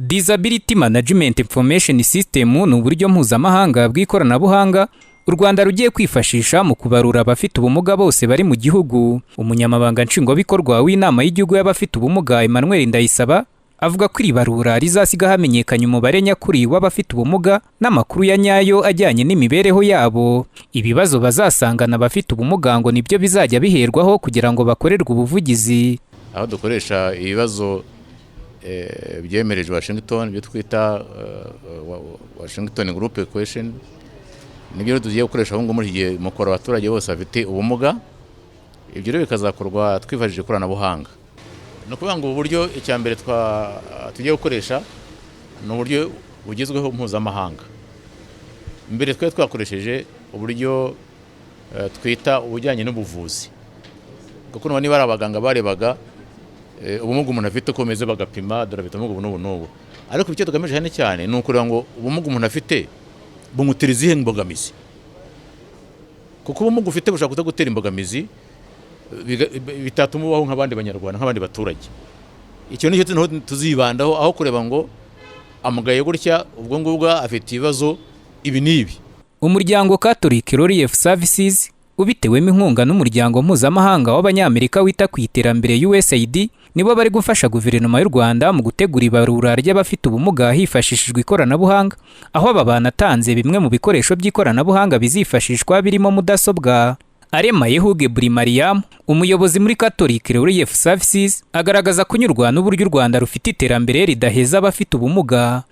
Disability Management Information System ni uburyo mpuzamahanga bw'ikoranabuhanga u Rwanda rugiye kwifashisha mu kubarura abafite ubumuga bose bari mu gihugu. Umunyamabanga nshingwabikorwa w'inama y'igihugu y'abafite ubumuga Emmanuel Ndayisaba avuga ko iri barura rizasiga hamenyekanye umubare nyakuri w'abafite ubumuga n'amakuru ya nyayo ajyanye n'imibereho yabo. Ibibazo bazasangana abafite ubumuga ngo nibyo bizajya biherwaho kugira ngo bakorerwe ubuvugizi. Aho dukoresha ibibazo byemereje Washington, byo twita Washington Group Equation, nibyo tugiye gukoresha aho ngo muri gihe mukora abaturage bose bafite ubumuga. Ibyo rero bikazakorwa twifashishije ikoranabuhanga. No kuvuga ngo uburyo icyambere tugiye gukoresha no buryo bugezweho mpuzamahanga. Mbere twakoresheje uburyo twita ubujyanye n'ubuvuzi. Kuko niba ari abaganga barebaga ubumuga umuntu afite uko meze bagapima dore afite ubumuga n'ubu. Ariko icyo tugamije cyane ni ukureba ngo ubumuga umuntu afite bumutera izihe imbogamizi. Kuko ubumuga ufite bushaka kutagutera imbogamizi bitatuma ubaho nk'abandi banyarwanda nk'abandi baturage. Icyo nicyo tuzibandaho aho kureba ngo amugaye gutya ubwo ngubwo afite ibibazo ibi n'ibi. Umuryango Catholic Relief Services ubitewemo inkunga n'umuryango mpuzamahanga w'abanyamerika wita ku iterambere USAID nibo bari gufasha guverinoma y'u Rwanda mu gutegura ibarura ry'abafite ubumuga hifashishijwe ikoranabuhanga, aho aba banatanze bimwe mu bikoresho by'ikoranabuhanga bizifashishwa birimo mudasobwa. Yahawe Mariam, umuyobozi muri Catholic Relief Services, agaragaza kunyurwa n'uburyo u Rwanda rufite iterambere ridaheza abafite ubumuga.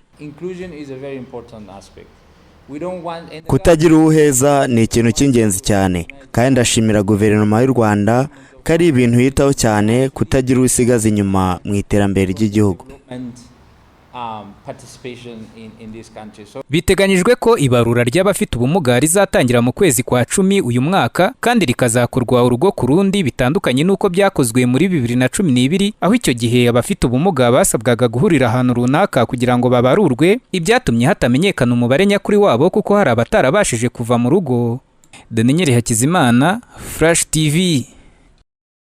Kutagira ubuheza ni ikintu cy'ingenzi cyane, kandi ndashimira guverinoma y'u Rwanda ko ari ibintu yitaho cyane kutagira usigaza inyuma mu iterambere ry'igihugu. Biteganyijwe ko ibarura ry'abafite ubumuga rizatangira mu kwezi kwa 10 uyu mwaka, kandi rikazakorwa urugo ku rundi bitandukanye n'uko byakozwe muri 2012, aho icyo gihe abafite ubumuga basabwaga guhurira ahantu runaka kugira ngo babarurwe, ibyatumye hatamenyekana umubare nyakuri wabo kuko hari abatarabashije kuva mu rugo. Daniel Hakizimana, Flash TV.